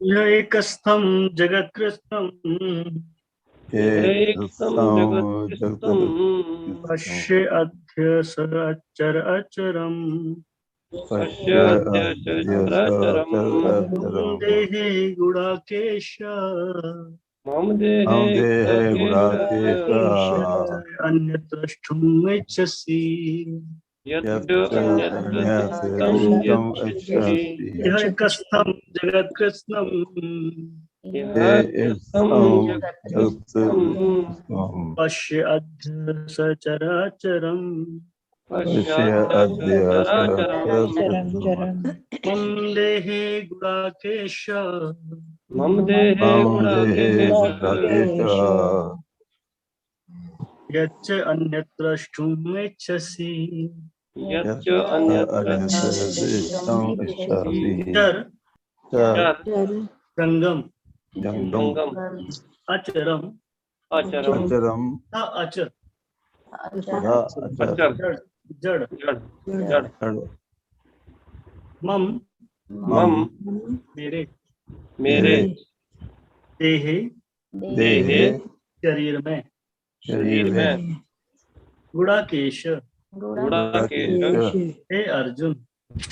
यह एकस्थं जगत्कृत्स्नं पश्य अध्य स अचर अचरम् मम देहे गुणाकेश मम देहे गुणाकेश अन्यत्र द्रष्टुम् इच्छसि। यह एकस्थं जगत्कृत्स्नं पश्य अध्य सचराचरम् मम देहे गुणाकेश मम देहे गुणाकेश यच्च अन्यत्र द्रष्टुम् इच्छसि। यच्च अन्यत्र चर रंगम जंगम अचरम अचरम अचर अचर जड़ जड़ जड़ मम मम मेरे मेरे देहे देहे शरीर में शरीर में गुणाकेश गुणाकेश हे अर्जुन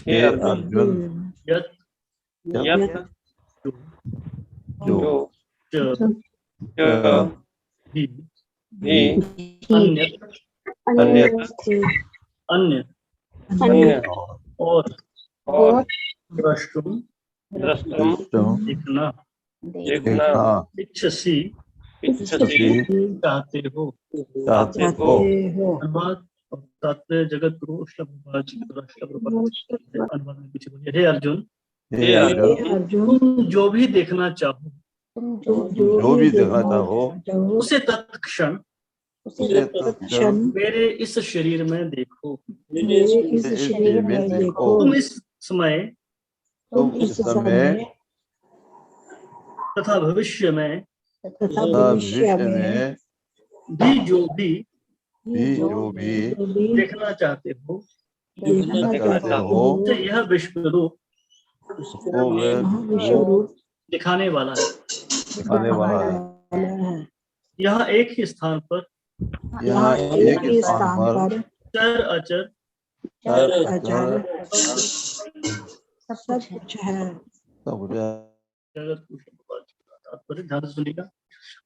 हे अर्जुन यत् यत् जो च भी अन्य अन्य और द्रष्टुम देखना इच्छसी चाहते हो। अनुवाद और तात्पर्य जगत गुरु अनुवाद में पीछे बोलिए। हे अर्जुन तुम जो भी देखना चाहो उसे तत्क्षण मेरे इस शरीर में देखो। तुम इस समय तथा भविष्य में भी जो भी देखना चाहते हो तो यह विश्व रूप दिखाने वाला है। यहाँ एक ही स्थान पर चर अचर सब कुछ है। ध्यान से सुनिएगा।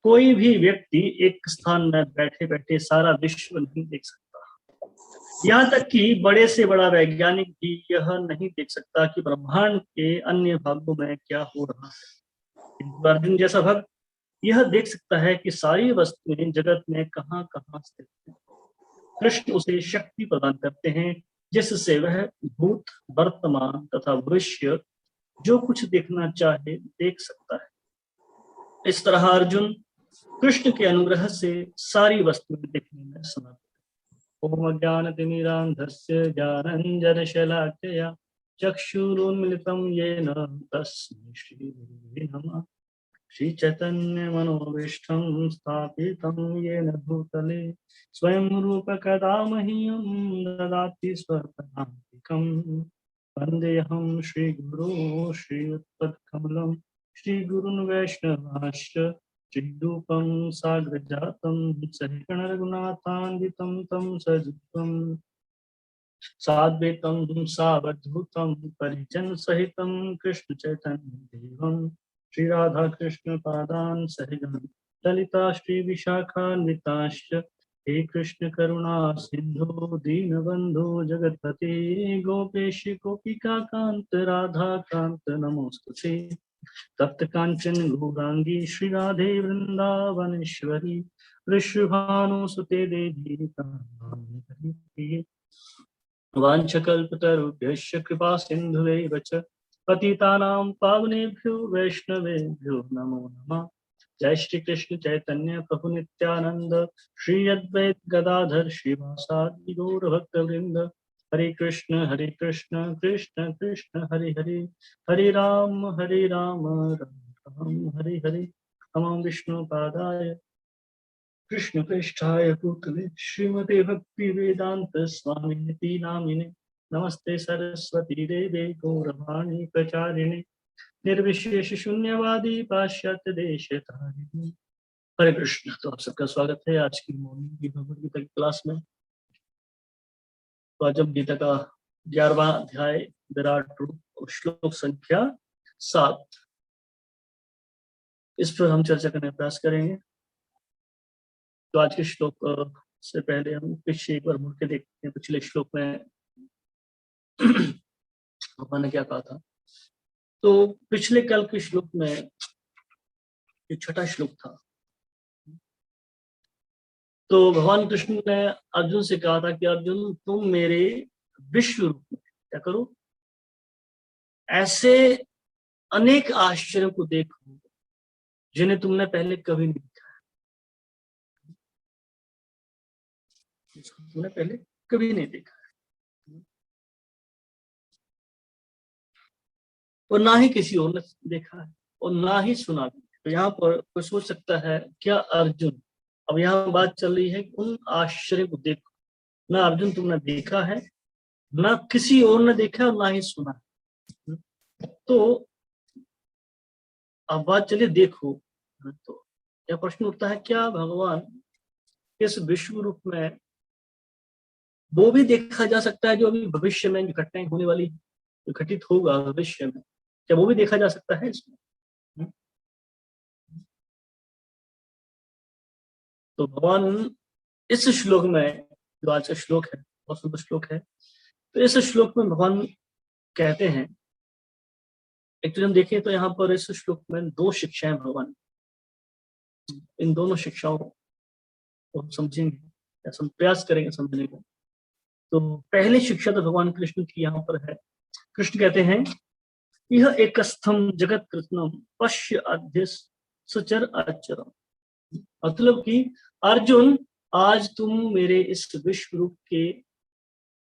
कोई भी व्यक्ति एक स्थान में बैठे बैठे सारा विश्व नहीं देख सकता। यहाँ तक कि बड़े से बड़ा वैज्ञानिक भी यह नहीं देख सकता कि ब्रह्मांड के अन्य भागों में क्या हो रहा है। अर्जुन जैसा भक्त यह देख सकता है कि सारी वस्तुएं जगत में कहां कहां स्थित हैं। कृष्ण उसे शक्ति प्रदान करते हैं जिससे वह भूत, वर्तमान तथा भविष्य जो कुछ देखना चाहे देख सकता है। इस तरह अर्जुन कृष्ण के अनुग्रह से सारी वस्तुएं देखने में समर्थ है। ओम ज्ञानतिमिरान्धस्य ज्ञानञ्जनशलाकया चक्षुरुन्मिलितं येन तस्मै श्रीगुरुवे नमः। श्रीचैतन्यमनोभीष्टं स्थापितं येन भूतले स्वयं रूप कदा मह्यं ददाति स्वपदान्तिकं। वन्देऽहं श्रीगुरो श्रीयुतपत्कमलं श्रीगुरुन् वैष्णवांश्च श्रीरूपं साग्रजातं सहिगणरघुनाथान्वितं तं सजीवं साद्वैतं सावधूतं परिजनसहितं कृष्ण चैतन्यदेवं श्री राधा कृष्ण पादान् सहितं ललिता श्री विशाखान्विताश्च हे कृष्ण करुणा सिंधु दीनबंधु जगतपते गोपेश गोपिका कांत राधा कांत नमोस्तुते। तप्त कांचन गौरांगी श्री राधे वृंदावनेश्वरी वृषभानुसुते देवी वाञ्छकल्पतरुभ्यश्च कृपा सिन्धुरेव च पतितानां पावनेभ्यो वैष्णवेभ्यो नमो नमः। जय श्री कृष्ण चैतन्य प्रभु नित्यानंद श्री अद्वैत गदाधर श्रीवासादि गौर भक्तवृंद। हरे कृष्ण कृष्ण कृष्ण हरे हरे हरे राम राम राम हरे हरे। नमो विष्णु पादाय कृष्ण पृष्ठाय भूतले श्रीमते भक्ति वेदांत स्वामिनिति नामिने नमस्ते सरस्वती देवे गौरवाणी प्रचारिणे निर्विशेष शून्यवादी पाश्चात्य देश धारिणी। हरे कृष्ण। तो आप सबका स्वागत है आज की मॉर्निंग की भगवद गीता की क्लास में। तो आज हम गीता का 11वां अध्याय विराट रूप और श्लोक संख्या 7 इस पर हम चर्चा करने का प्रयास करेंगे। तो आज के श्लोक से पहले हम पीछे एक बार मुड़ के देखते हैं। पिछले श्लोक में भगवान ने क्या कहा था। तो पिछले कल के श्लोक में ये छठा श्लोक था। तो भगवान कृष्ण ने अर्जुन से कहा था कि अर्जुन तुम मेरे विश्व रूप में क्या करो, ऐसे अनेक आश्चर्यों को देखो जिन्हें तुमने पहले कभी नहीं देखा है, तुमने पहले कभी नहीं देखा है और ना ही किसी और ने देखा है और ना ही सुना भी। तो यहाँ पर कोई सोच सकता है क्या अर्जुन, अब यहाँ बात चल रही है कि उन आश्चर्य को देखो, ना अर्जुन तुमने देखा है, ना किसी और ने देखा और ना ही सुना है। तो अब बात चलिए देखो। तो यह प्रश्न उठता है क्या भगवान इस विश्व रूप में वो भी देखा जा सकता है जो अभी भविष्य में जो घटनाएं होने वाली, जो घटित होगा भविष्य में, क्या वो भी देखा जा सकता है इसमें? तो भगवान इस श्लोक में, जो आज का श्लोक है बहुत सुंदर श्लोक है, तो इस श्लोक में भगवान कहते हैं, एक तो हम देखें तो यहाँ पर इस श्लोक में 2 शिक्षाएं भगवान, इन दोनों शिक्षाओं को हम समझेंगे या प्रयास करेंगे समझने का। तो पहली शिक्षा तो भगवान कृष्ण की यहाँ पर है। कृष्ण कहते हैं यह एक स्थम जगत कृष्णम पश्य अध्य सचर अचरम। मतलब कि अर्जुन आज तुम मेरे इस विश्व रूप के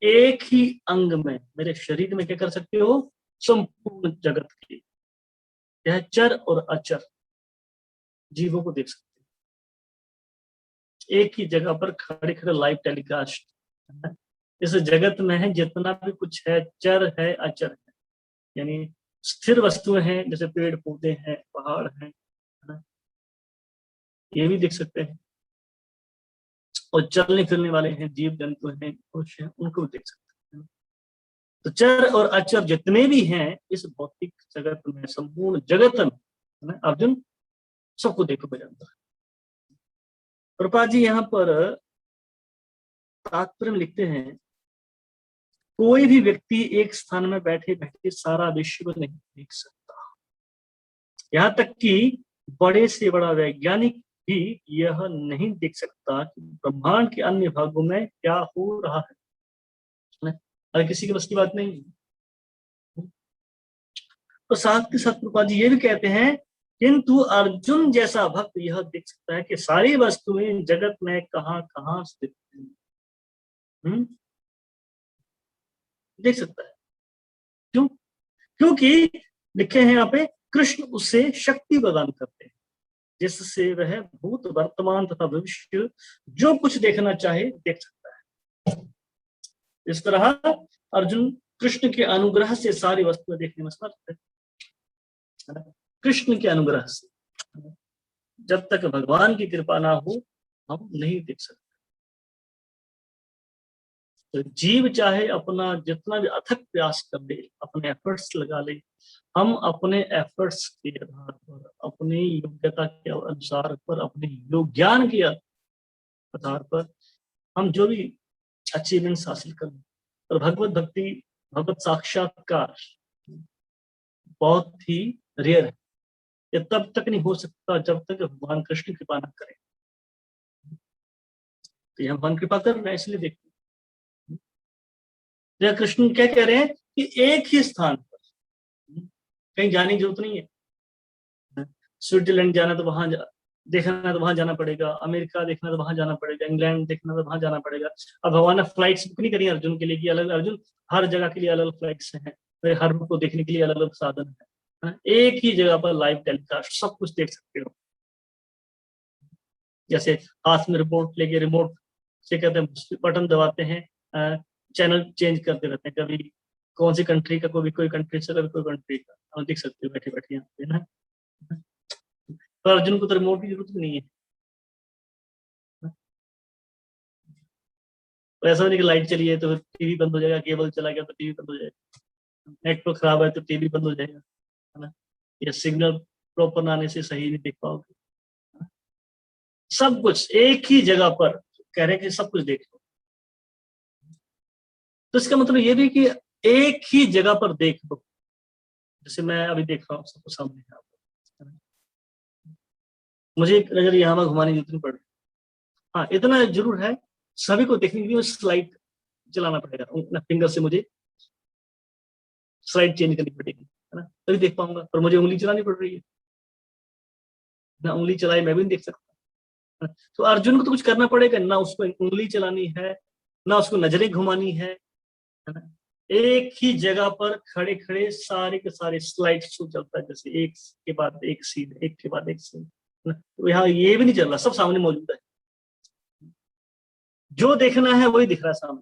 एक ही अंग में, मेरे शरीर में क्या कर सकते हो, संपूर्ण जगत के यह चर और अचर जीवों को देख सकते हो एक ही जगह पर खड़े खड़े लाइव टेलीकास्ट। इस जगत में है जितना भी कुछ है, चर है अचर है, यानी स्थिर वस्तुएं हैं जैसे पेड़ पौधे हैं, पहाड़ हैं, ये भी देख सकते हैं, और चलने फिरने वाले हैं, जीव जंतु हैं, पुरुष हैं, उनको भी देख सकते हैं। तो चर और अचर जितने भी हैं इस भौतिक जगत में, संपूर्ण जगत में, अर्जुन सबको देखो मेरे अंदर। प्रभुपाद जी यहाँ पर तात्पर्य में लिखते हैं कोई भी व्यक्ति एक स्थान में बैठे बैठे सारा विश्व नहीं देख सकता। यहाँ तक कि बड़े से बड़ा वैज्ञानिक भी यह नहीं देख सकता कि ब्रह्मांड के अन्य भागों में क्या हो रहा है। अगर किसी के बस की बात नहीं है। तो साथ के साथ प्रभुपाद जी ये भी कहते हैं किंतु अर्जुन जैसा भक्त यह देख सकता है कि सारी वस्तुएं जगत में कहां कहां स्थित हैं। देख सकता है। क्यों? क्योंकि लिखे हैं यहाँ पे कृष्ण उसे शक्ति प्रदान करते हैं जिससे वह भूत वर्तमान तथा भविष्य जो कुछ देखना चाहे देख सकता है। इस तरह अर्जुन कृष्ण के अनुग्रह से सारी वस्तुएं देखने में समर्थ है। कृष्ण के अनुग्रह से, जब तक भगवान की कृपा ना हो हम नहीं देख सकते। तो जीव चाहे अपना जितना भी अथक प्रयास कर ले, अपने एफर्ट्स लगा ले, हम अपने एफर्ट्स के आधार पर, अपनी योग्यता के अनुसार पर, अपने ज्ञान के आधार पर हम जो भी अचीवमेंट्स हासिल कर, और भगवत भक्ति, भगवत साक्षात्कार बहुत ही रेयर है। ये तब तक नहीं हो सकता जब तक भगवान कृष्ण कृपा न करें। तो यह भगवान कृपा कर रहे हैं, इसलिए देखते हैं कृष्ण क्या कह रहे हैं कि एक ही स्थान पर, कहीं जाने की जरूरत नहीं है। स्विट्जरलैंड जाना तो वहां देखना तो वहां जाना पड़ेगा, अमेरिका देखना तो वहां जाना पड़ेगा, इंग्लैंड देखना तो वहां जाना पड़ेगा। अब भगवान ने फ्लाइट्स बुक नहीं करी अर्जुन के लिए कि अलग, अर्जुन हर जगह के लिए अलग अलग फ्लाइट्स हैं, हर रूप को देखने के लिए अलग अलग साधन है। एक ही जगह पर लाइव टेलीकास्ट सब कुछ देख सकते हो। जैसे हाथ में रिमोट लेके, रिमोट से कहते हैं बटन दबाते हैं, चैनल चेंज करते रहते हैं, कभी कौन सी कंट्री का, कोई कंट्री से, कभी कोई कंट्री का, हम देख सकते हो बैठे बैठे यहाँ पे ना। तो अर्जुन को तो रिमोट की जरूरत भी नहीं है। तो ऐसा नहीं कि लाइट चली है तो टीवी बंद हो जाएगा, केबल चला गया तो टीवी बंद हो जाएगा, नेटवर्क खराब है तो टीवी बंद हो जाएगा, है ना, या सिग्नल प्रॉपर आने से सही नहीं देख पाओगे। सब कुछ एक ही जगह पर कह रहे हैं कि सब कुछ देख लो। तो इसका मतलब ये भी कि एक ही जगह पर देख लो। जैसे मैं अभी देख रहा हूँ सबको सामने है आपको, मुझे एक नजर यहाँ में घुमाने की जरूरत नहीं पड़ रही। हाँ, इतना जरूर है, सभी को देखने के लिए स्लाइड चलाना पड़ेगा, अपना फिंगर से मुझे स्लाइड चेंज करनी पड़ेगी, है ना, तभी देख पाऊंगा। पर मुझे उंगली चलानी पड़ रही है ना, उंगली चलाए मैं भी नहीं देख सकता। तो अर्जुन को तो कुछ करना पड़ेगा ना, उसको उंगली चलानी है ना, उसको नजरें घुमानी है ना, एक ही जगह पर खड़े खड़े सारे के सारे स्लाइड शो चलता है, जैसे एक के बाद एक सीन, एक के बाद एक सीन। तो यहाँ ये भी नहीं चल रहा, सब सामने मौजूद है, जो देखना है वही दिख रहा है सामने।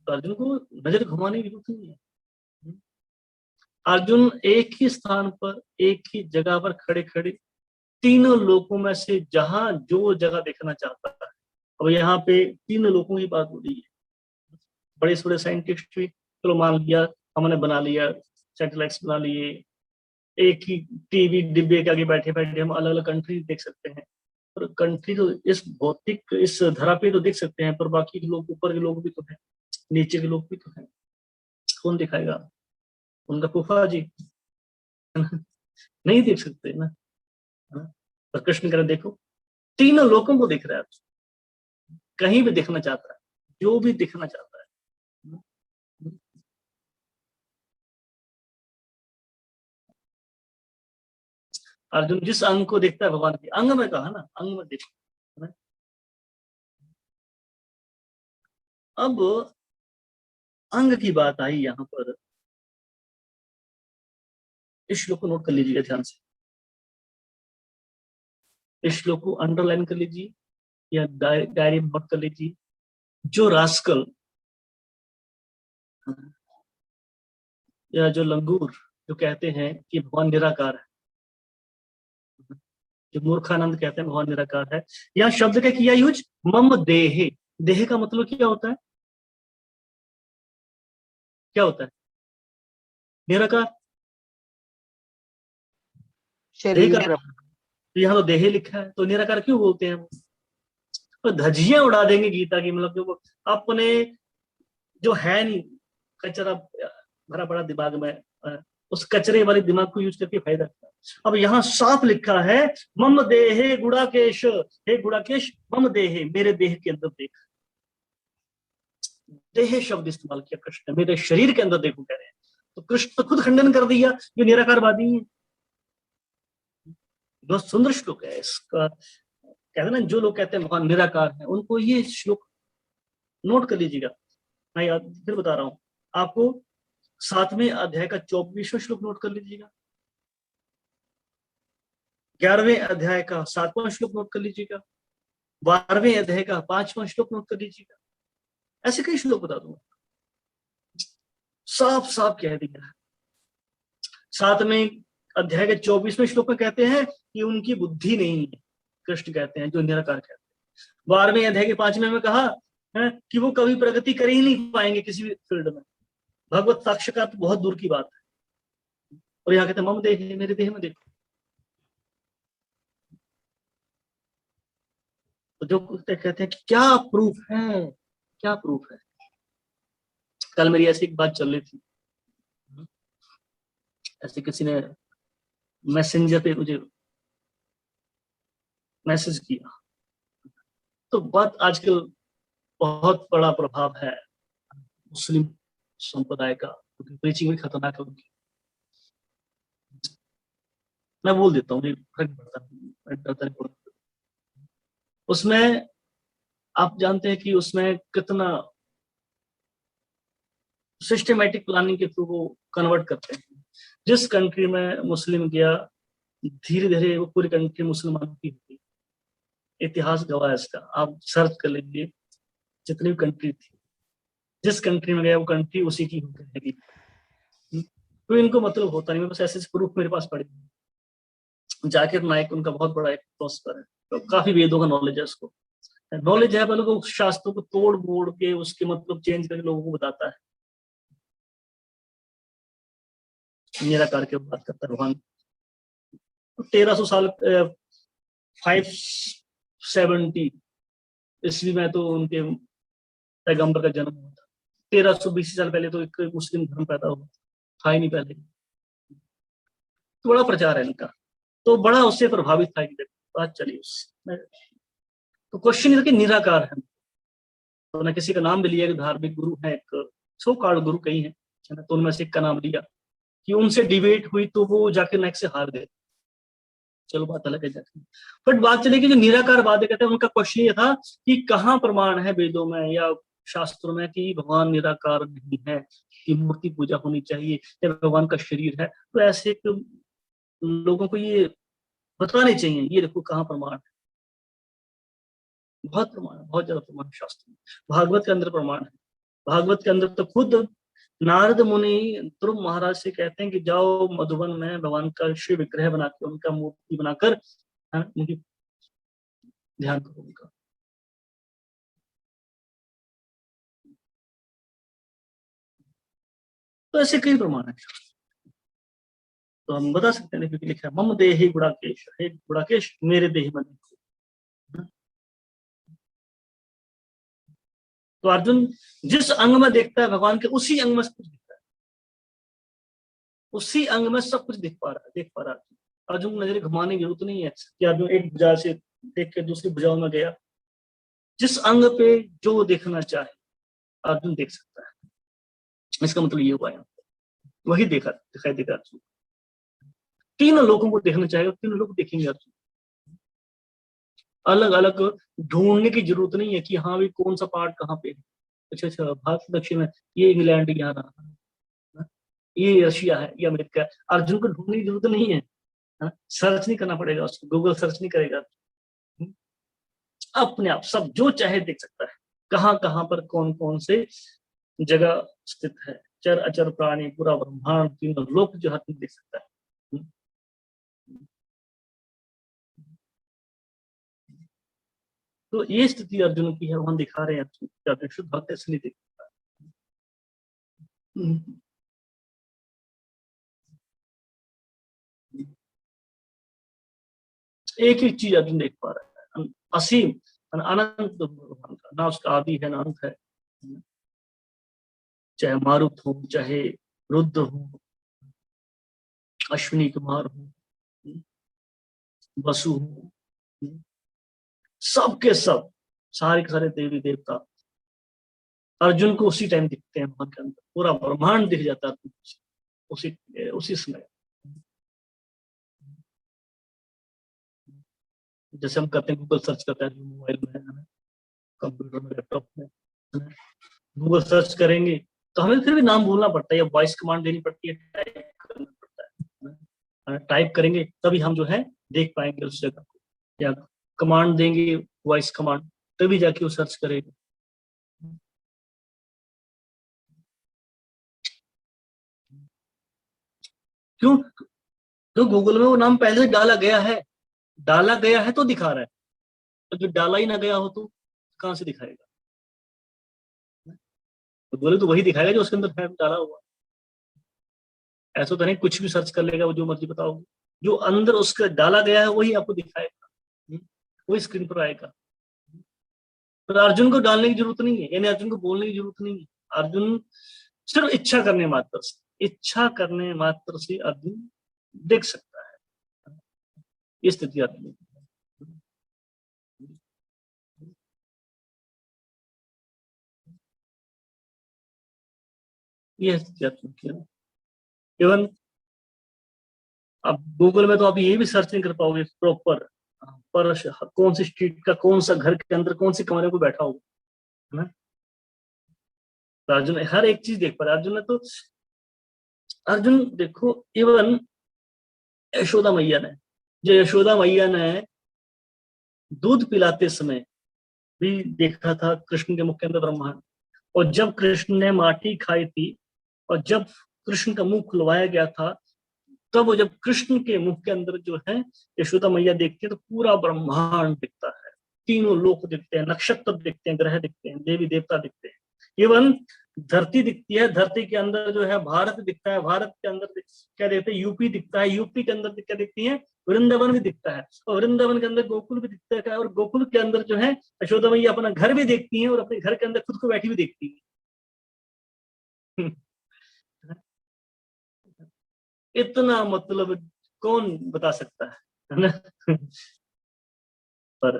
तो अर्जुन को नजर घुमाने की जरूरत नहीं है। अर्जुन एक ही स्थान पर एक ही जगह पर खड़े खड़े तीनों लोकों में से जहां जो जगह देखना चाहता है। अब यहाँ पे तीनों लोगों की बात हो रही है, बड़े बड़े साइंटिस्ट भी, चलो मान लिया हमने बना लिया, सैटेलाइट्स बना लिए, एक ही टीवी डिब्बे के आगे बैठे बैठे हम अलग अलग कंट्री देख सकते हैं। पर कंट्री तो इस भौतिक इस धरा पे तो देख सकते हैं, पर बाकी के लोग, ऊपर के लोग भी तो हैं, नीचे के लोग भी तो हैं, कौन दिखाएगा? उनका फूफा जी नहीं देख सकते ना। पर कृष्ण कह रहे देखो तीनों लोगों को दिख रहा है, कहीं भी देखना चाहता है, जो भी दिखना चाहता है। अर्जुन जिस अंग को देखता है भगवान के अंग में, कहा ना अंग में देखता है। अब अंग की बात आई यहाँ पर, इस श्लोक को नोट कर लीजिएगा ध्यान से, इस श्लोक को अंडरलाइन कर लीजिए या डायरी में नोट कर लीजिए। जो रास्कल या जो लंगूर जो कहते हैं कि भगवान निराकार है, जो मूर्खानंद कहते हैं भगवान निराकार है, यहाँ शब्द का किया यूज मम देहे। देह का मतलब क्या होता है? क्या होता है? निराकार। देह का तो यहाँ तो देह लिखा है, तो निराकार क्यों बोलते हैं हम? तो धज्जियां उड़ा देंगे गीता की, मतलब जो अपने जो है नहीं, कचरा भरा पड़ा दिमाग में, उस कचरे वाले दिमाग को यूज करके फायदा करता है। अब यहाँ साफ लिखा है मम देहे गुड़ाकेश, हे गुड़ाकेश मम देहे, मेरे देह के अंदर देख। देह शब्द इस्तेमाल किया कृष्ण, मेरे शरीर के अंदर देखो कह रहे हैं। तो कृष्ण तो खुद खंडन कर दिया जो निराकारवादी है। बहुत सुंदर श्लोक है इसका, कहते हैं ना जो लोग कहते हैं भगवान निराकार है, उनको ये श्लोक नोट कर लीजिएगा। मैं याद फिर बता रहा हूं आपको, 7वें अध्याय का 24वां श्लोक नोट कर लीजिएगा, 11वें अध्याय का 7वां श्लोक नोट कर लीजिएगा, 12वें अध्याय का 5वां श्लोक नोट कर लीजिएगा। ऐसे कई श्लोक बता दूंगा, साफ साफ कह दिया। 7वें अध्याय के 24वें श्लोक में कहते हैं कि उनकी बुद्धि नहीं है, कृष्ण कहते हैं जो निराकार कहते हैं। 12वें अध्याय के 5वें में कहा है कि वो कभी प्रगति कर ही नहीं पाएंगे किसी भी फील्ड में, भगवत साक्षात्कार तो बहुत दूर की बात है। और यहाँ कहते हैं मम देह, मेरे देह में देखो। तो जो कहते हैं कि क्या प्रूफ है, क्या प्रूफ है। कल मेरी ऐसी एक बात चल रही थी, ऐसे किसी ने मैसेंजर पे मुझे मैसेज किया, तो बात आजकल बहुत बड़ा प्रभाव है मुस्लिम संप्रदाय का, क्योंकि प्रीचिंग भी खतरनाक है उनकी। मैं बोल देता हूँ, फर्क पड़ता है उसमें। आप जानते हैं कि उसमें कितना सिस्टमेटिक प्लानिंग के थ्रू वो कन्वर्ट करते हैं। जिस कंट्री में मुस्लिम गया, धीरे धीरे वो पूरी कंट्री मुसलमानों की होती। इतिहास गवाह है इसका, आप सर्च कर लीजिए जितनी भी कंट्री थी, जिस कंट्री में गया वो कंट्री उसी की होती रहेगी। तो इनको मतलब होता नहीं, बस ऐसे प्रूफ मेरे पास पड़े। जाकिर नाइक उनका बहुत बड़ा एक फिलोसफर है, तो काफी वेदों का नॉलेज है उसको, नॉलेज है, पहले वो शास्त्रों को तोड़ मोड़ के उसके मतलब चेंज करके लोगों को बताता है। निराकार की बात करता है भगवान। 1300 साल 570 ईस्वी में तो उनके पैगंबर का जन्म हुआ था। 1320 साल पहले तो एक मुस्लिम धर्म पैदा हुआ था ही नहीं पहले। तो बड़ा प्रचार है इनका, तो बड़ा उससे प्रभावित था कि बात चली उससे। तो क्वेश्चन ये कि निराकार है, तो ना किसी का नाम भी लिया कि धार्मिक गुरु है, एक सो कॉल्ड गुरु कई हैं, तो उनमें से एक का नाम लिया कि उनसे डिबेट हुई तो वो जाकिर नाइक से हार गए। चलो बात अलग है जाके, बट बात चलेगी जो निराकार वादे कहते हैं उनका क्वेश्चन ये था कि कहाँ प्रमाण है वेदों में या शास्त्रों में कि भगवान निराकार नहीं है, कि मूर्ति पूजा होनी चाहिए या भगवान का शरीर है। तो ऐसे लोगों को ये बताने चाहिए, ये देखो कहाँ प्रमाण है। बहुत प्रमाण है, बहुत ज्यादा प्रमाण है शास्त्र में। भागवत के अंदर प्रमाण है, भागवत के अंदर तो खुद नारद मुनि ध्रुव महाराज से कहते हैं कि जाओ मधुबन में भगवान का शिव विग्रह बना के उनका मूर्ति बनाकर उनकी ध्यान करो उनका। तो ऐसे कई प्रमाण है, तो हम बता सकते हैं क्योंकि लिखा है मम देहि गुड़ाकेश, हे गुड़ाकेश मेरे देह में देखो। तो अर्जुन जिस अंग में देखता है भगवान के, उसी अंग में सब कुछ दिखता है, उसी अंग में सब कुछ दिख पा रहा है, देख पा रहा है। अर्जुन को नजर घुमाने की जरूरत नहीं है कि अर्जुन एक भुजा से देख के दूसरी भुजाओं में गया। जिस अंग पे जो देखना चाहे अर्जुन देख सकता है। इसका मतलब ये हुआ है वही देखा दिखाई देगा अर्जुन। तीनों लोगों को देखना चाहेगा, तीनों लोग देखेंगे अर्जुन। अलग अलग ढूंढने की जरूरत नहीं है कि हाँ भी कौन सा पार्ट कहाँ पे है। अच्छा अच्छा भारत दक्षिण में ये इंग्लैंड यहाँ रहा, ये रशिया है, ये अमेरिका है। अर्जुन को ढूंढने की जरूरत नहीं है, सर्च नहीं करना पड़ेगा उसको, गूगल सर्च नहीं करेगा। अपने आप सब जो चाहे देख सकता है, कहाँ कहाँ पर कौन कौन से जगह स्थित है। चर अचर प्राणी पूरा ब्रह्मांड तीनों लोक जो हाथ में देख सकता है। तो ये स्थिति अर्जुन की है, वहां दिखा रहे हैं अर्जुन शुद्ध भक्त ऐसे नहीं देख सकता। एक ही चीज अर्जुन देख पा रहा है, असीम अनंत भगवान का, ना उसका आदि है ना अंत है। चाहे मारुत हो, चाहे रुद्र हो, अश्विनी कुमार हो, वसु हो, सबके सब सारे के सारे देवी देवता अर्जुन को उसी टाइम दिखते हैं। भगवान के अंदर पूरा ब्रह्मांड दिख जाता है उसी उसी समय। जैसे हम करते हैं गूगल सर्च करते हैं मोबाइल में, कंप्यूटर में, लैपटॉप में, गूगल सर्च करेंगे तो हमें फिर भी नाम बोलना पड़ता है या वॉइस कमांड देनी पड़ती है, टाइप करना पड़ता है। टाइप करेंगे तभी हम जो है देख पाएंगे उस जगह को, या कमांड देंगे वॉइस कमांड तभी जाके वो सर्च करेगा। क्यों? तो गूगल में वो नाम पहले से डाला गया है तो दिखा रहा है। तो जो डाला ही ना गया हो तो कहां से दिखाएगा? तो बोले तो वही दिखाएगा जो उसके अंदर है डाला हुआ। ऐसा तो नहीं कुछ भी सर्च कर लेगा वो जो मर्जी बताओगे, जो अंदर उसका डाला गया है वही आपको दिखाएगा, वही स्क्रीन पर आएगा। पर अर्जुन को डालने की जरूरत नहीं है, यानी अर्जुन को बोलने की जरूरत नहीं है। अर्जुन सिर्फ इच्छा करने मात्र से अर्जुन देख सकता है। ये स्थिति अर्जुन ये स्थिति अर्जुन की है। इवन अब गूगल में तो आप ये भी सर्च नहीं कर पाओगे प्रॉपर पर कौन सी स्ट्रीट का कौन सा घर के अंदर कौन सी कमरे को बैठा होगा, है ना। तो अर्जुन हर एक चीज देख पा रहा है। अर्जुन देखो इवन यशोदा मैया ने दूध पिलाते समय भी देखा था कृष्ण के मुख के अंदर ब्रह्मांड, और जब कृष्ण ने माटी खाई थी और जब कृष्ण का मुंह खुलवाया गया था, तब वो जब कृष्ण के मुंह के अंदर जो है यशोदा मैया देखती है तो पूरा ब्रह्मांड दिखता है, तीनों लोक दिखते हैं, नक्षत्र दिखते हैं, ग्रह दिखते हैं, देवी देवता दिखते हैं, इवन धरती दिखती है, धरती के अंदर जो है भारत दिखता है, भारत के अंदर क्या देखते हैं, यूपी दिखता है, यूपी के अंदर क्या दिखती है, वृंदावन भी दिखता है, और वृंदावन के अंदर गोकुल भी दिखता है, और गोकुल के अंदर जो है यशोदा मैया अपना घर भी देखती है और अपने घर के अंदर खुद को बैठी भी देखती है। इतना मतलब कौन बता सकता है ना। पर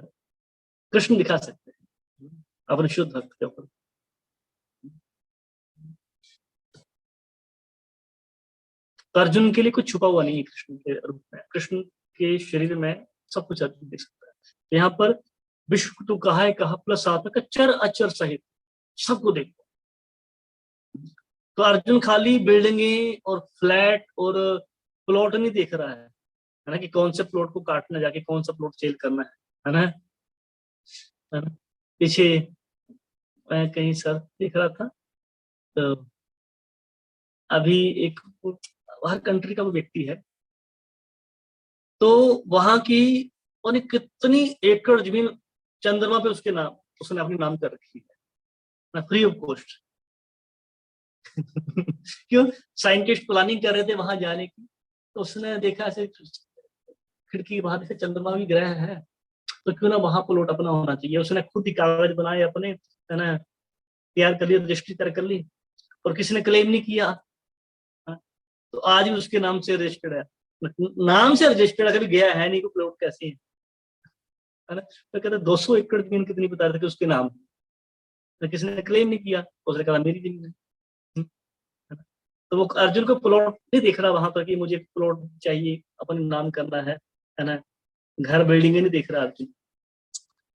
कृष्ण दिखा सकते हैं अपने शुद्ध भक्त के ऊपर। तो अर्जुन के लिए कुछ छुपा हुआ नहीं है कृष्ण के रूप में, कृष्ण के शरीर में सब कुछ अर्जुन देख सकता है। यहाँ पर विश्व तो कहा है, कहा प्लस साथ में चर अचर सहित सबको देखो। तो अर्जुन खाली बिल्डिंगे और फ्लैट और प्लॉट नहीं देख रहा है ना, कि कौन से प्लॉट को काटना, जाके कौन सा प्लॉट सेल करना है ना, है ना। पीछे मैं कहीं सर देख रहा था, तो अभी एक हर कंट्री का वो व्यक्ति है, तो वहां की उन्हें कितनी एकड़ जमीन चंद्रमा पे उसके नाम, उसने अपने नाम कर रखी है ना, फ्री ऑफ कॉस्ट। क्यों, साइंटिस्ट प्लानिंग कर रहे थे वहां जाने की, तो उसने देखा ऐसे खिड़की के बाहर से चंद्रमा भी ग्रह है, तो क्यों ना वहां प्लॉट अपना होना चाहिए। उसने खुद ही कागज बनाए अपने, है ना, तैयार कर लिए, रजिस्ट्री तैयार कर ली, और किसी ने क्लेम नहीं किया, तो आज भी उसके नाम से रजिस्टर्ड है, नाम से रजिस्टर्ड है, कभी गया है नहीं, को प्लॉट कैसे है ना। तो कहते 200 एकड़ जमीन कितनी बता रहे थे कि उसके नाम, तो किसी ने क्लेम नहीं किया, उसने कहा मेरी जमीन है। तो वो अर्जुन को प्लॉट नहीं देख रहा वहां पर कि मुझे प्लॉट चाहिए, अपने नाम करना है ना, घर बिल्डिंग नहीं देख रहा अर्जुन।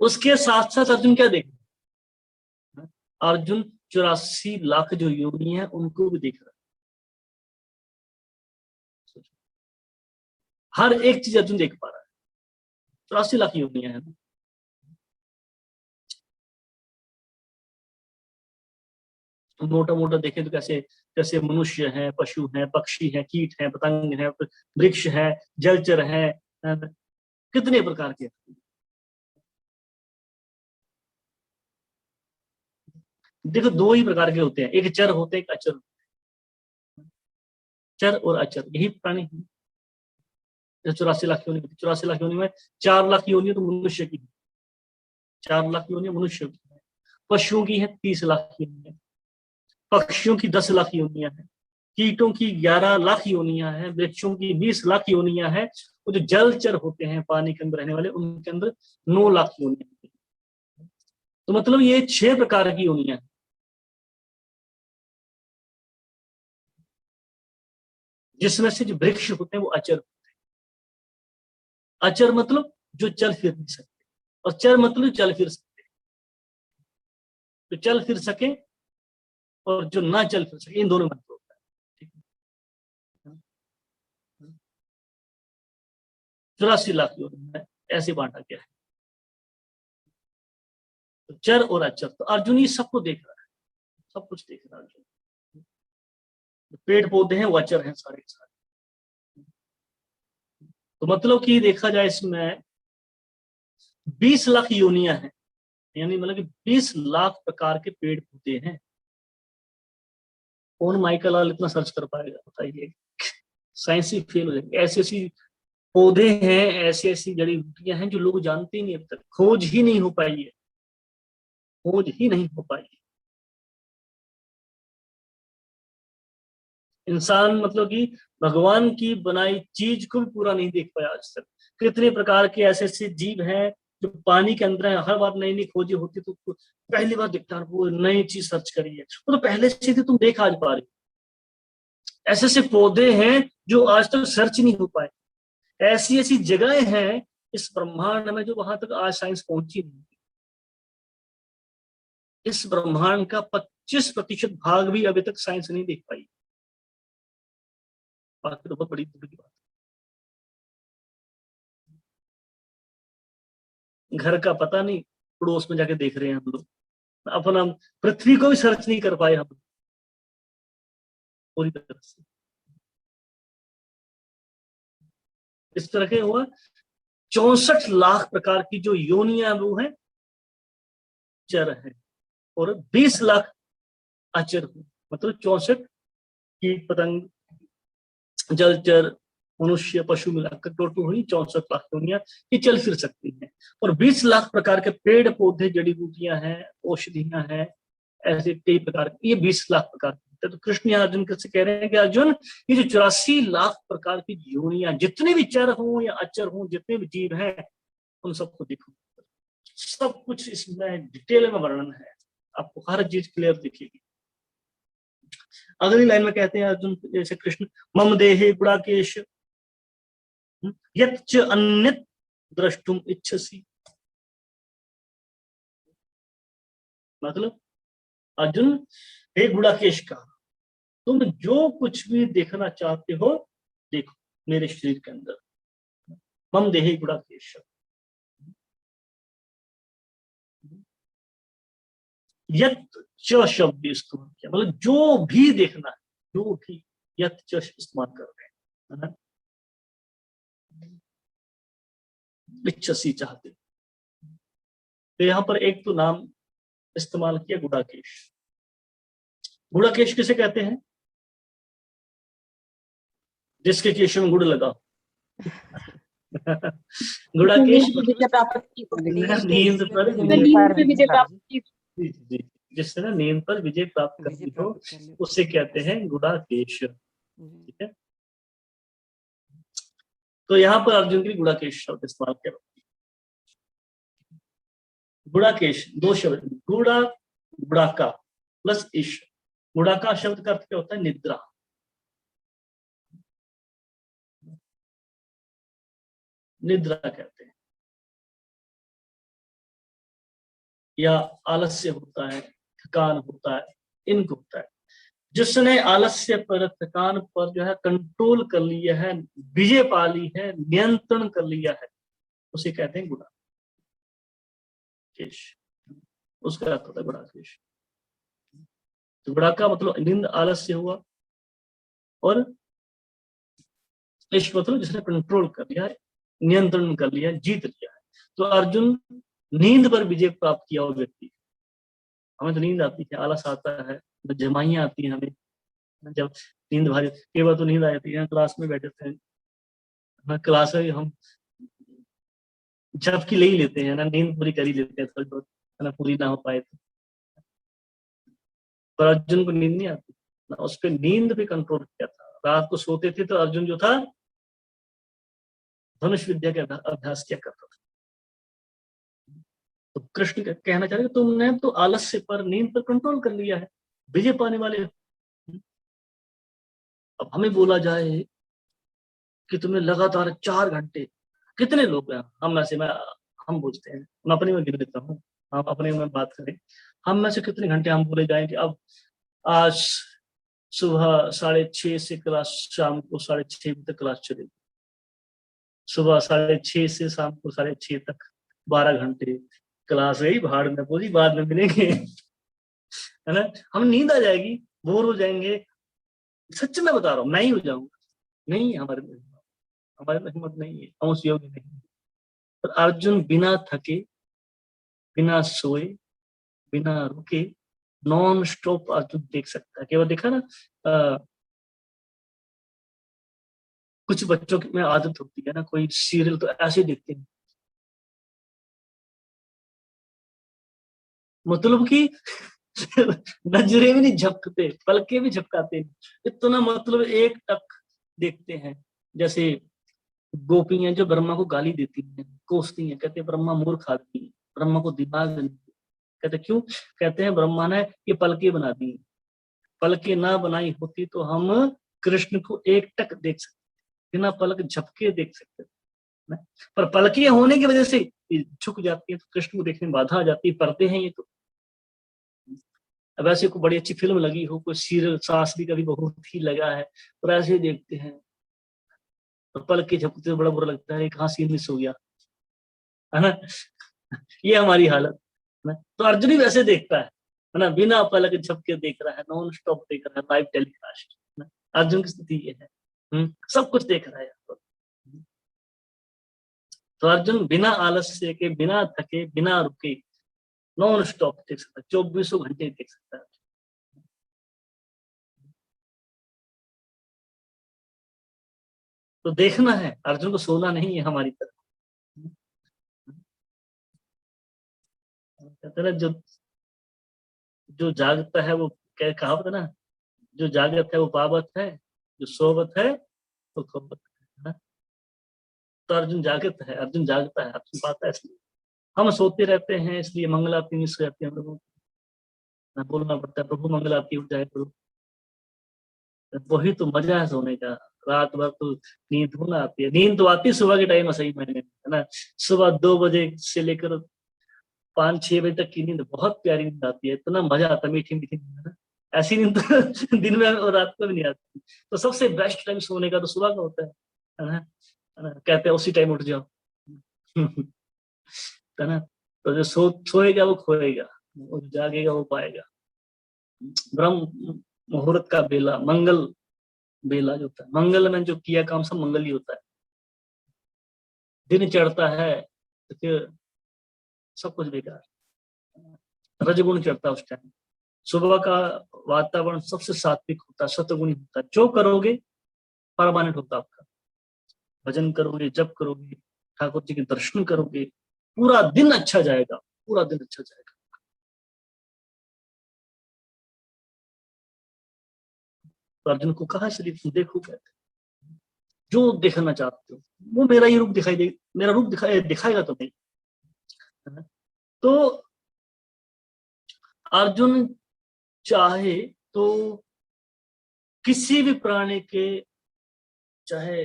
उसके साथ साथ अर्जुन क्या देख रहा है, अर्जुन 84 लाख जो योगी हैं उनको भी देख रहा है। हर एक चीज अर्जुन देख पा रहा है, 84 लाख योगियां हैं। मोटा मोटा देखें तो कैसे, जैसे मनुष्य है, पशु है, पक्षी है, कीट है, पतंग है, वृक्ष है, जलचर है, कितने प्रकार के। देखो दो ही प्रकार के होते हैं, एक चर होते हैं, एक अचर। चर और अचर यही प्राणी है। 84 लाख योनि, 84 लाख योनि में 4 लाख योनि तो मनुष्य की, 4 लाख योनि मनुष्य की है, पशुओं की है 30 लाख योनि है, पक्षियों की 10 लाख योनियां हैं, कीटों की 11 लाख योनियां हैं, वृक्षों की 20 लाख योनियां हैं, और जो जलचर होते हैं पानी के अंदर रहने वाले उनके अंदर 9 लाख योनियां हैं। तो मतलब ये 6 प्रकार की योनियां हैं, जिसमें से जो वृक्ष होते हैं वो अचर। अचर मतलब जो चल फिर नहीं सकते, और चर मतलब चल फिर सकते, जो चल फिर सके और जो ना चल फिर सके, इन दोनों में होता है। ठीक है, 84 लाख योनि में ऐसे बांटा गया है, तो चर और अचर। तो अर्जुन ये सबको देख रहा है, सब कुछ देख रहा है अर्जुन। पेड़ पौधे हैं वो अचर हैं सारे के सारे। तो मतलब कि देखा जाए इसमें 20 लाख योनियां हैं, यानी मतलब कि 20 लाख प्रकार के पेड़ पौधे हैं। कौन माइकल लाल इतना सर्च कर पाएगा बताइए, साइंस ही फेल हो जाएगी। ऐसी ऐसी पौधे हैं, ऐसी ऐसी जड़ी बूटियां हैं जो लोग जानते ही नहीं, अभी तक खोज ही नहीं हो पाई है, खोज ही नहीं हो पाई है। इंसान मतलब कि भगवान की बनाई चीज को भी पूरा नहीं देख पाया आज तक। कितने प्रकार के ऐसे ऐसे जीव हैं जो पानी के अंदर है, हर बार नई नई खोजें होती, तो पहली बार दिखता है वो नई चीज सर्च करी है, वो तो पहले से थी, तुम देख आज पा रहे हो। ऐसे ऐसे पौधे हैं जो आज तक सर्च नहीं हो पाए, ऐसी ऐसी जगहें हैं इस ब्रह्मांड में जो वहां तक आज साइंस पहुंची नहीं। इस ब्रह्मांड का 25% भाग भी अभी तक साइंस नहीं देख पाई, बाकी तो बहुत बड़ी दूर की बात। घर का पता नहीं, पड़ोस में जाके देख रहे हैं हम लोग, अपना पृथ्वी को भी सर्च नहीं कर पाए हम पूरी तरह से। इस तरह के हुआ 64 लाख प्रकार की जो योनियां वो है चर है, और 20 लाख अचर हुए, मतलब 64 कीट पतंग जलचर मनुष्य पशु मिलाकर टोटल हुई 64 लाख योनियां ये चल फिर सकती हैं। और 20 लाख प्रकार के पेड़ पौधे जड़ी बूटियां हैं, औषधियां हैं, ऐसे कई प्रकार के, ये 20 लाख प्रकार के। तो कृष्ण यहाँ अर्जुन से कह रहे हैं कि अर्जुन ये जो 84 लाख प्रकार की योनियां, जितने भी चर हों या अचर हों, जितने भी जीव हैं, उन सबको देखो, सब कुछ इसमें डिटेल में वर्णन है, आपको हर चीज क्लियर दिखेगी। अगली लाइन में कहते हैं अर्जुन जैसे कृष्ण, मम देहे गुड़ाकेश यच्च अन्यत् द्रष्टुम इच्छसि। मतलब अर्जुन हे गुड़ाकेश का, तुम जो कुछ भी देखना चाहते हो देखो मेरे शरीर के अंदर। मम देहे गुड़ाकेश, यत् च शब्द इस्तेमाल किया, मतलब जो भी देखना है, जो भी यत् च इस्तेमाल कर रहे हैं, इच्छसी चाहते। तो यहाँ पर एक तो नाम इस्तेमाल किया गुड़ाकेश। गुड़ाकेश किसे कहते हैं? जिसके केश में गुड़ लगा। गुड़ाकेश नींद पर विजय प्राप्त, जिससे ना नींद पर विजय प्राप्त करनी हो उसे कहते हैं गुड़ाकेश। ठीक है, तो यहाँ पर अर्जुन के लिए गुड़ाकेश शब्द इस्तेमाल किया। गुड़ाकेश दो शब्द, गुड़ा गुड़ाका प्लस ईश। गुड़ाका शब्द का अर्थ क्या होता है? निद्रा। निद्रा कहते हैं, या आलस्य होता है, थकान होता है, इनको होता है। जिसने आलस्य पर, थकान पर जो है कंट्रोल कर लिया है, विजय पा ली है, नियंत्रण कर लिया है, उसे कहते हैं गुड़ाकेश। उसका अर्थ होता है गुड़ाकेश। तो गुड़ा का मतलब नींद, आलस्य हुआ, और केश मतलब जिसने कंट्रोल कर लिया है, नियंत्रण कर लिया है, जीत लिया है। तो अर्जुन नींद पर विजय प्राप्त किया हुआ व्यक्ति। हमें तो नींद आती है, आलस आता है, जमाइयां आती हैं हमें, जब नींद भारी, कई बार तो नींद आ जाती है। क्लास में बैठे थे, क्लास में हम झपकी ले ही लेते हैं ना, नींद पूरी कर ही लेते हैं, थोड़ी बहुत है ना, पूरी ना हो पाए तो। पर अर्जुन को नींद नहीं आती ना, उस पर नींद पे कंट्रोल किया था। रात को सोते थे तो अर्जुन जो था धनुष विद्या के अभ्यास किया करता था। तो कृष्ण कहना चाह रहे तुमने तो आलस्य पर, नींद पर कंट्रोल कर लिया है, विजय पाने वाले। अब हमें बोला जाए कि तुमने लगातार 4 घंटे, कितने लोग हैं हम में से, हम पूछते हैं, मैं अपने में गिन लेता हूँ, हम अपने में बात करें, हम में से कितने घंटे हम बोले जाए कि अब आज सुबह 6:30 से क्लास, शाम को 6:30 तक क्लास चलेगी, सुबह 6:30 से शाम को 6:30 तक 12 घंटे क्लास रही, भाड़ में पूरी, बाद में मिलेंगे, है ना। हम नींद आ जाएगी, बोर हो जाएंगे, सच में बता रहा हूँ, मैं ही हो जाऊंगा। नहीं, हमारे में हिम्मत नहीं है, हम उस योग्य नहीं। पर अर्जुन बिना थके, बिना सोए, बिना रुके, नॉन स्टॉप अर्जुन देख सकता है। केवल देखा ना, कुछ बच्चों में आदत होती है ना, कोई सीरियल तो ऐसे देखते हैं, मतलब कि नजरे भी नहीं झपकते, पलके भी झपकाते नहीं, इतना मतलब एक टक देखते हैं। जैसे गोपियां जो ब्रह्मा को गाली देती हैं, कोसती हैं, कहते हैं ब्रह्मा मूर्ख आदमी है, ब्रह्मा को दिमाग नहीं। कहते क्यों? कहते हैं ब्रह्मा ने ये पलके बना दी, पलके ना बनाई होती तो हम कृष्ण को एक टक देख सकते, बिना पलक झपके देख सकते ना। पर पलके होने की वजह से झुक जाती है, तो कृष्ण को देखने में बाधा आ जाती है, पर्दे हैं ये तो। अब ऐसे कोई बड़ी अच्छी फिल्म लगी हो, कोई सीरियल सास भी कभी बहुत ही लगा है, और ऐसे ही देखते हैं, और पलके झपकते तो बड़ा बुरा लगता है, कहाँ सीन मिस हो गया, है ना। ये हमारी हालत है। तो अर्जुन ही वैसे देखता है, है ना, बिना पलक झपके देख रहा है, नॉन स्टॉप देख रहा है, लाइव टेलीकास्ट। अर्जुन की स्थिति ये है। सब कुछ देख रहा है यहाँ पर। तो अर्जुन बिना आलस्य के, बिना थके, बिना रुके, नॉन स्टॉप देख सकता है, 24 घंटे देख सकता है। तो देखना है अर्जुन को, सोना नहीं है हमारी तरफ। कहते ना, जो जो जागता है वो, क्या कहावत है ना, जो जागत है वो पावत है, जो सोवत है वो खोवत है। तो अर्जुन जागृत है, अर्जुन जागता है, अर्जुन पाता है। इसलिए हम सोते रहते हैं, इसलिए मंगल आरती मिस हो जाती है हम लोगों को। बोलना पड़ता है, प्रभु मंगल आरती उठ जाए प्रभु। वही तो मजा है सोने का। रात भर तो नींद होना आती है, नींद तो आती है सुबह के टाइम सही महीने में, है ना। सुबह 2 बजे से लेकर 5-6 बजे तक की नींद बहुत प्यारी नींद आती है, इतना मजा आता है, मीठी मीठी नींद, है ना। ऐसी नींद तो दिन में और रात में भी नहीं आती। तो सबसे बेस्ट टाइम सोने का तो सुबह का होता है ना, है ना। कहते हैं उसी टाइम उठ जाओ। है ना। तो जो सोएगा वो खोएगा, और जागेगा वो पाएगा। ब्रह्म मुहूर्त का बेला, मंगल बेला जो होता है, मंगल में जो किया काम सब मंगल ही होता है। दिन चढ़ता है तो फिर सब कुछ बेकार, रजगुण चढ़ता है उस टाइम। सुबह का वातावरण सबसे सात्विक होता है, सतगुणी होता है। जो करोगे परमानेंट होता है आपका। भजन करोगे, जप करोगे, ठाकुर जी के दर्शन करोगे, पूरा दिन अच्छा जाएगा, पूरा दिन अच्छा जाएगा। तो अर्जुन को कहा शरीर तुम देखो, कहते जो देखना चाहते हो वो मेरा ही रूप दिखाई दे, मेरा रूप दिखाएगा तो नहीं, है ना? तो अर्जुन चाहे तो किसी भी प्राणी के, चाहे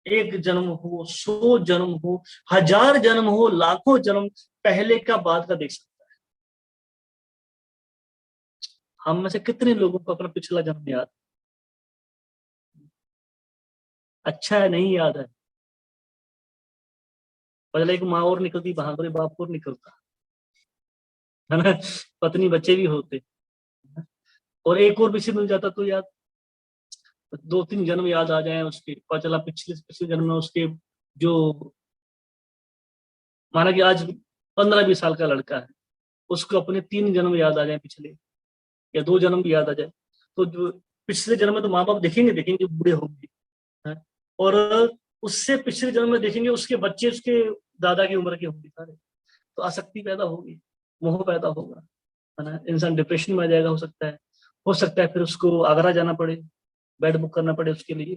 1 जन्म हो, 100 जन्म हो, 1000 जन्म हो, लाखों जन्म, पहले का बाद का देख सकता है। हम में से कितने लोगों को अपना पिछला जन्म याद, अच्छा है नहीं याद है। पहले एक माँ और निकलती, बहादुर बाप और निकलता, है ना। पत्नी बच्चे भी होते, और एक और पीछे मिल जाता तो याद, 2-3 जन्म याद आ जाए उसके, पता चला पिछले पिछले जन्म में उसके, जो माना कि आज 15-20 साल का लड़का है, उसको अपने 3 जन्म याद आ जाए पिछले, या 2 जन्म भी याद आ जाए, तो जो पिछले जन्म में तो माँ बाप देखेंगे देखेंगे बूढ़े होंगे, है। और उससे पिछले जन्म में देखेंगे उसके बच्चे उसके दादा की उम्र के होंगे सारे। तो आसक्ति पैदा होगी, मोह पैदा होगा, है ना। इंसान डिप्रेशन में आ जाएगा, हो सकता है फिर उसको आगरा जाना पड़े, बेड बुक करना पड़े उसके लिए,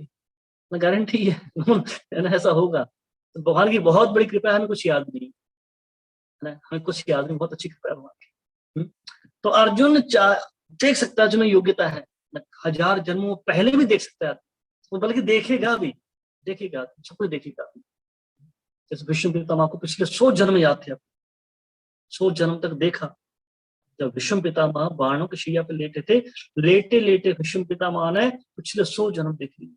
ना गारंटी है ना, ऐसा होगा। तो भगवान की बहुत बड़ी कृपा है, हमें कुछ याद नहीं, है ना, हमें कुछ याद नहीं, बहुत अच्छी कृपा है भगवान की। तो अर्जुन देख सकता है, अर्जुन में योग्यता है, 1000 जन्मों पहले भी देख सकता है, तो बल्कि देखेगा भी, देखेगा सब कुछ देखेगा। जैसे विष्णु पितामह को पिछले 100 जन्म याद थे, 100 जन्म तक देखा। जब विष्णु पितामह बाणों की शैया पे लेटे थे, लेटे लेटे विष्णु पितामह ने पिछले 100 जन्म देख लिए,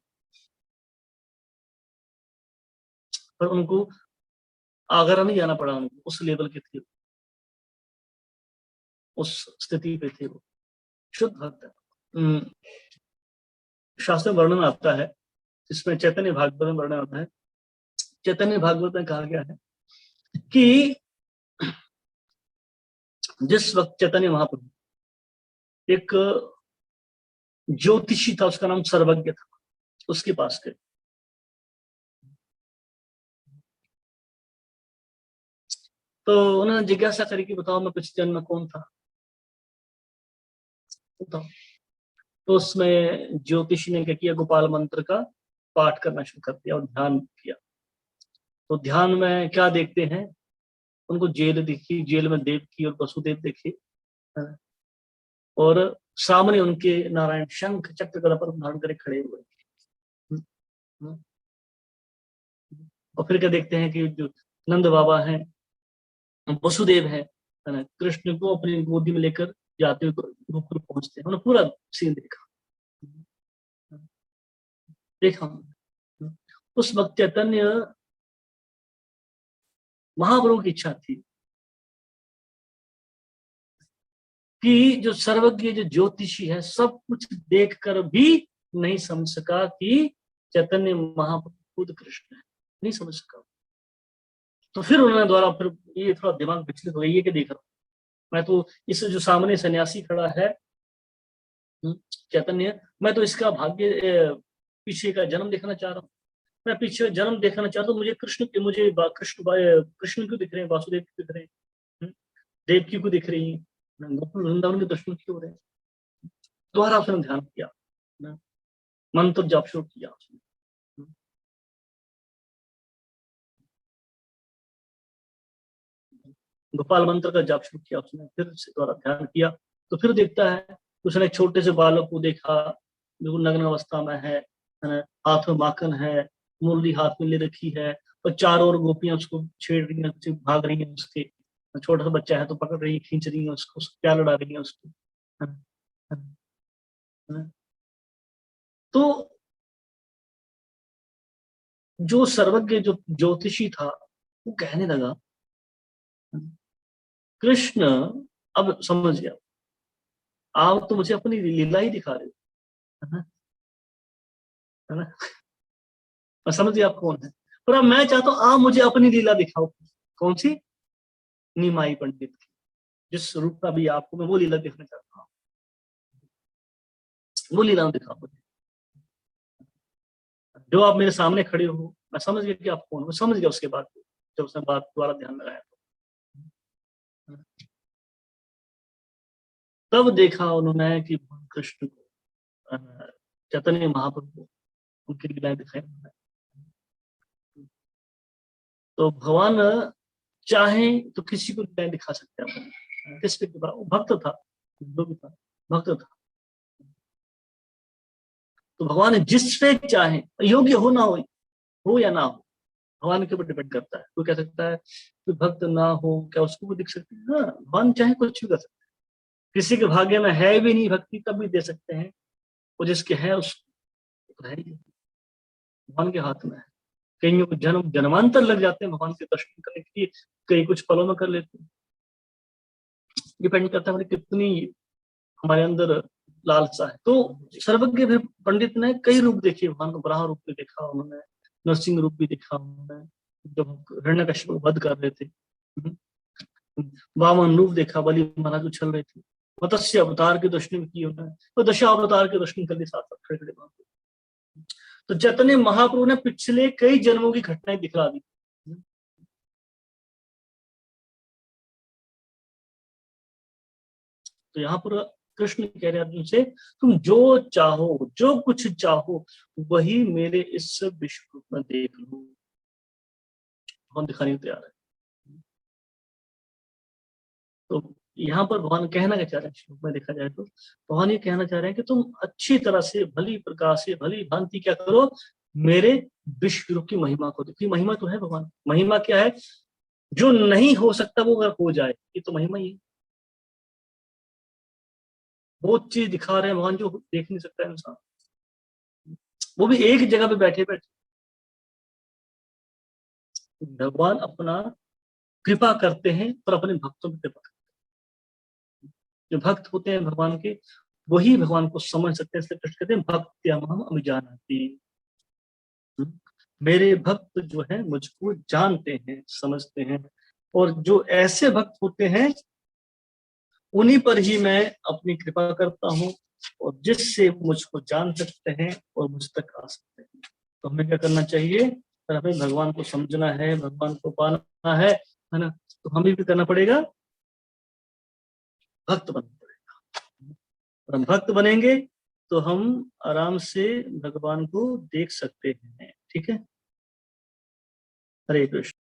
पर उनको आगरा नहीं जाना पड़ा, उनको उस लेवल के थे, उस स्थिति पे थे वो, शुद्ध भक्त है। शास्त्र में वर्णन आता है, इसमें चैतन्य भागवत में वर्णन आता है। चैतन्य भागवत में कहा गया है कि जिस वक्त चैतन्य महाप्रभु, एक ज्योतिषी था, उसका नाम सर्वज्ञ था, उसके पास गए। तो उन्होंने जिज्ञासा करी कि बताओ मैं पिछले जन्म में कौन था, बताओ। तो उसमें ज्योतिषी ने क्या किया, गोपाल मंत्र का पाठ करना शुरू कर दिया और ध्यान किया। तो ध्यान में क्या देखते हैं, उनको जेल दिखी, जेल में देवकी और वसुदेव देखे, और सामने उनके नारायण शंख चक्र गदा पर धारण करे खड़े हुए। और फिर क्या देखते हैं कि जो नंद बाबा हैं, वसुदेव है ना, कृष्ण को अपनी गोदी में लेकर जाते हुए गोकुल पहुंचते हैं। उन्होंने पूरा सीन देखा, देखा उस वक्त चैतन्य महाप्रभु की इच्छा थी कि जो सर्वज्ञ जो ज्योतिषी है सब कुछ देखकर भी नहीं समझ सका कि चैतन्य महाप्रभु खुद कृष्ण है, नहीं समझ सका। तो फिर उन्होंने द्वारा फिर ये थोड़ा दिमाग विचलित हो गई है कि देख रहा हूं मैं तो इस जो सामने सन्यासी खड़ा है चैतन्य, मैं तो इसका भाग्य पीछे का जन्म देखना चाह रहा हूँ, मैं पीछे जन्म देखना चाहता हूँ। मुझे कृष्ण क्यों दिख रहे हैं, वासुदेव क्यों दिख रहे हैं, देवकी को दिख रही है, गोकुल वृंदावन के दर्शन क्यों हो रहे हैं। दोबारा उसने ध्यान किया, मंत्र जाप शुरू किया उसने, गोपाल मंत्र का जाप शुरू किया उसने, फिर से द्वारा ध्यान किया तो फिर देखता है उसने एक छोटे से बालक को देखा, बिल्कुल नग्न अवस्था में है ना, हाथ में माखन है, मुरली हाथ में ले रखी है और चारों ओर गोपियां उसको छेड़ रही हैं, भाग रही हैं उसके, छोटा सा बच्चा है तो पकड़ रही है, खींच रही है उसको, प्यार लड़ा रही है उसको, है ना? तो जो सर्वज्ञ जो ज्योतिषी था वो कहने लगा कृष्ण अब समझ गया, आप तो मुझे अपनी लीला ही दिखा रहे हो, है ना, मैं समझ गया आप कौन है, पर अब मैं चाहता हूं आप मुझे अपनी लीला दिखाओ। कौन सी? निमाई पंडित की, जिस रूप का भी आपको मैं वो लीला देखना चाहता हूँ, वो लीला दिखाओ मुझे, जो आप मेरे सामने खड़े हो। मैं समझ गया कि आप कौन हो, समझ गया उसके बाद जब उसने बात द्वारा ध्यान लगाया तो। तब देखा उन्होंने कि कृष्ण को, चैतन्य महाप्रभु उनकी लीलाएं दिखाई। तो भगवान चाहे तो किसी को लीलाएं दिखा सकते हैं, किस पे वो भक्त था, जो भी था भक्त था, तो भगवान जिस पे चाहे, योग्य हो ना हो या ना हो, भगवान के ऊपर डिपेंड करता है। कोई कह सकता है कि भक्त ना हो क्या उसको भी दिख सकते हैं, हाँ भगवान चाहे कुछ भी कर सकते हैं, किसी के भाग्य में है भी नहीं भक्ति तब भी दे सकते हैं, वो जिसके है उसको है ही, भगवान के हाथ में है। कईयों को जन्म जन्मांतर लग जाते हैं भगवान के दर्शन करने के लिए, कई कुछ पलों में कर लेते हैं, डिपेंड करता है हमारी कितनी हमारे अंदर लालसा है। तो सर्वज्ञ पंडित ने कई रूप देखे, भगवान को बराह रूप भी देखा उन्होंने, नरसिंह रूप भी देखा उन्होंने, जब हिरण्यकश्यप को वध कर रहे थे, वामन रूप देखा, बलि महाराज उछल रहे थे, मत्स्य अवतार के दर्शन भी किए उन्होंने, तो दशा अवतार के दर्शन कर लिए साथ साथ खड़े खड़े। तो चैतन्य महाप्रभु ने पिछले कई जन्मों की घटनाएं दिखला दी। तो यहाँ पर कृष्ण कह रहे अर्जुन से, तुम जो चाहो, जो कुछ चाहो वही मेरे इस विश्व रूप में देख लो। भगवान दिखाने को तैयार है। तो यहाँ पर भगवान कहना क्या चाह रहे हैं, श्लोक में देखा जाए तो भगवान ये कहना चाह रहे हैं कि तुम अच्छी तरह से भली प्रकार से भली भांति क्या करो, मेरे विश्व रूप की महिमा को देखो। महिमा तो है भगवान, महिमा क्या है, जो नहीं हो सकता वो अगर हो जाए, ये तो महिमा ही है। बहुत चीज दिखा रहे हैं भगवान जो देख नहीं सकता इंसान, वो भी एक जगह पे बैठे बैठे। भगवान अपना कृपा करते हैं पर अपने भक्तों की कृपा करते हैं। जो भक्त होते हैं भगवान के वही भगवान को समझ सकते हैं, इसलिए कृष्ण कहते हैं भक्त्यमाम अभिजानाति, मेरे भक्त जो है मुझको जानते हैं, समझते हैं। और जो ऐसे भक्त होते हैं उन्हीं पर ही मैं अपनी कृपा करता हूँ, और जिससे मुझको जान सकते हैं और मुझ तक आ सकते हैं। तो हमें क्या करना चाहिए, अगर हमें भगवान को समझना है, भगवान को पाना है ना, तो हमें भी करना पड़ेगा, भक्त बनना पड़ेगा। और हम भक्त बनेंगे तो हम आराम से भगवान को देख सकते हैं। ठीक है, हरे कृष्ण।